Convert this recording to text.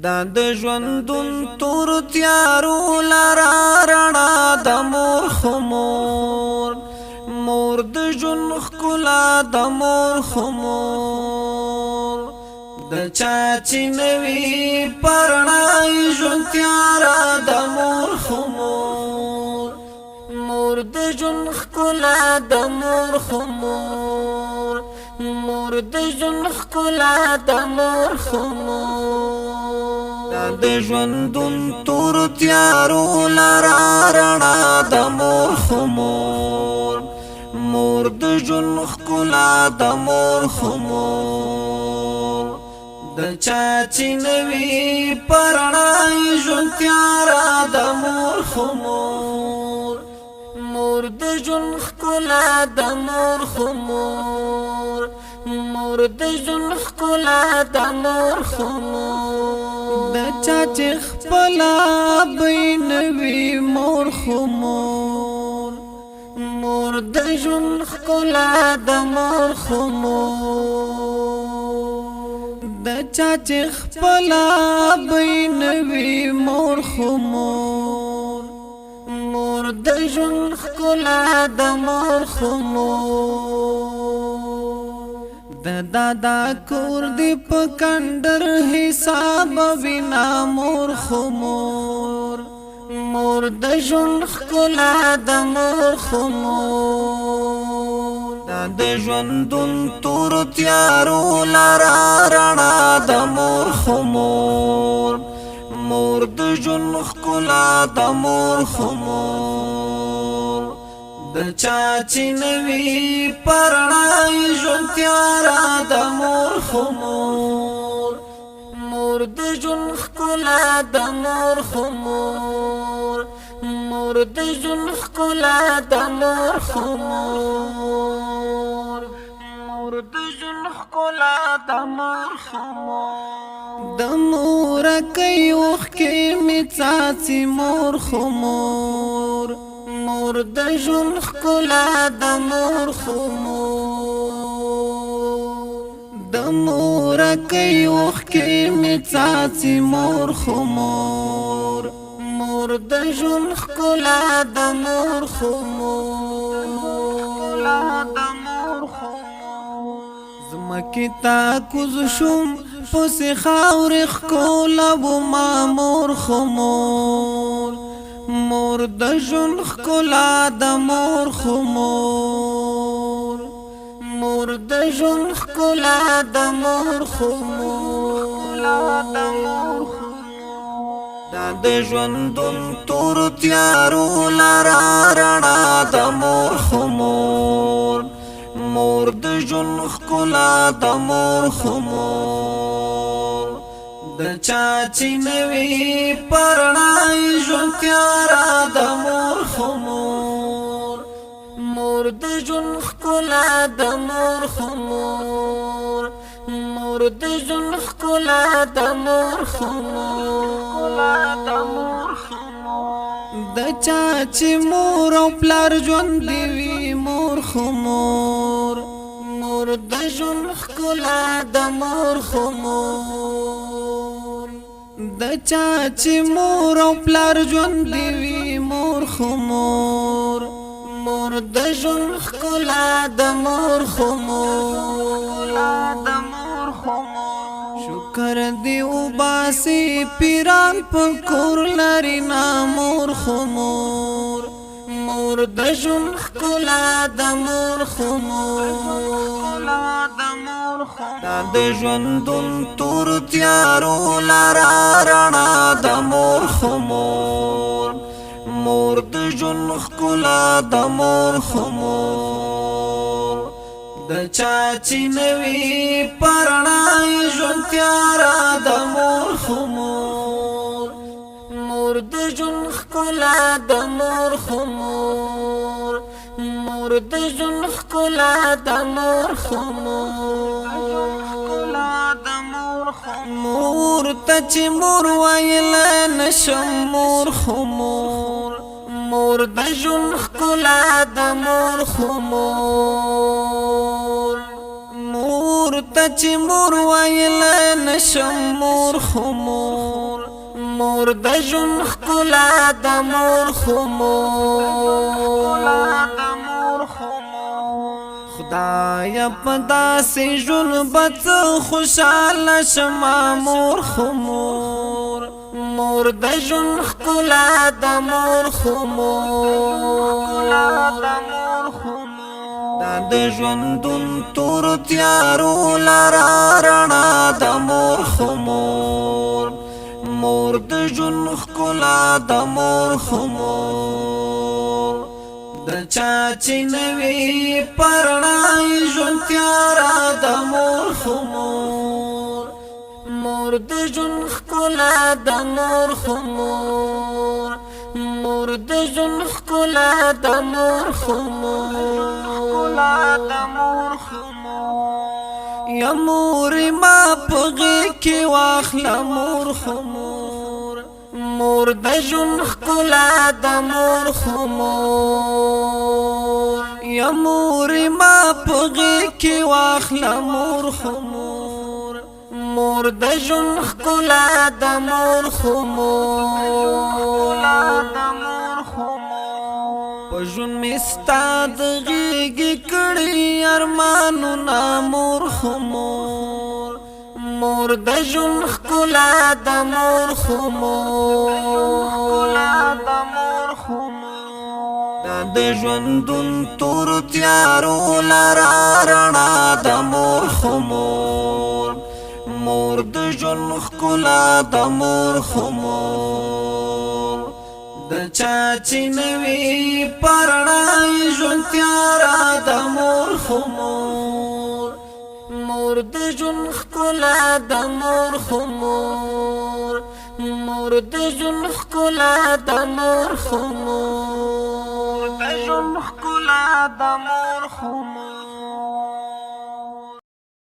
دا د ژوندون تور تیارو لرا رڼا د مور خمور مور د ژوند ښکلا د مور خمور د چاچی نوی پرنای ژوند تیارا د مور خمور مور د ژوند ښکلا د مور خمور مور د ژوند ښکلا د مور خمور د ژوندون تور تیارو لرا رڼا د مور خمور مور د ژوند ښکلا د مور خمور د چاچی نوی پرنای ژوند تیارا د مور خمور مور د ژوند ښکلا د مور خمور مور د ژوند ښکلا د مور خمور د چاچی خپلا بینوي مور خمور مور د ژوند ښکلا د مور خمور د چاچی خپلا بینوي مور خمور مور د ژوند ښکلا د مور خمور د دادا کور دی په کندر حساب وینا مور خمور مور د ژوند ښکلا د مور خمور د ژوندون تور تیارو لرا رڼا د مور خمور مور د ژوند ښکلا د مور خمور د چاچی نوی پرنای ژوند تیارا د مور خمور مور د ژوند ښکلا د مور خمور مور د ژوند ښکلا د مور خمور مور د ژوند ښکلا د مور خمور د مور کوي اوښکې مې څاڅي مور خمور مور د ژوند ښکلا د مور خمور د مور کوي اوښکې مې څاڅي مور خمور مور د ژوند ښکلا د مور خمور زمکې تا کوز شوم پسې خاورې ښکلا وما مور خمور مور د ژوند ښکلا د مور خمور مور د ژوند ښکلا د مور خمور دا د ژوندون تور تیارو لرا رڼا د مور خمور مور د ژوند ښکلا د مور خمور د چاچی نوی پرنای ژوند تیارا د مور خمور مور د ژوند ښکلا د مور خمور مور د ژوند ښکلا د مور خمور د چاچی مور او پلار ژوند دی وی مور خمور مور د ژوند ښکلا د مور خمور د چاچی مور او پلار ژوند دی وی مور خمور مور د ژوند ښکلا د مور خمور شکر دی وباسي پیران په کور لري نا مور خمور مور د ژوند ښکلا د مور خمور د ژوندون تور تیارو لرا رڼا د مور خمور مور د ژوند ښکلا د مور خمور د چاچی نوی پرنای ژوند تیارا د مور خمور مور د ژوند ښکلا د مور خمور مور د ژوند ښکلا د مور خمور مور ته چې مور ویل نشم مور خمور مور د ژوند ښکلا د مور خمور مور ته چې مور ویل نشم مور خو مور مور د ژوند ښکلا د مور خو مور خدایا په داسې ژوند به څه خوشحاله شمه مور خو مور مور د ژوند ښکلا د مور خو مور دا د ژوندون تور تیارو لاره رڼا د مور خو مور مور د ژوند ښکلا د مور خو مور د چا چې نوي پرړای ژوند تیاره د مور خو مور مور د ژوند ښکلا د مور خو مور مور د ژوند ښکلا د مور خو مور یا مور ما په غېږ کې واخله مور خو مور مور د ژوند ښکلا د مور خو مور یا مور ما په غېږ کې واخله مور خو مور مور د ژوند ښکلا د مور خو مور په ژوند مې ستا د غېږې کړي ارمانونه مور خو مور مور د ژوند ښکلا د مور خو مور دا د ژوندون تور تیارو لاره رڼا د مور خو مور مور د ژوند ښکلا د مور خو مور د چا چې نوي پرړای ژوند تیاره د مور خو مور مور د ژوند ښکلا د مور خو مور مور د ژوند ښکلا د مور خو مور د ژوند ښکلا د مور خو مور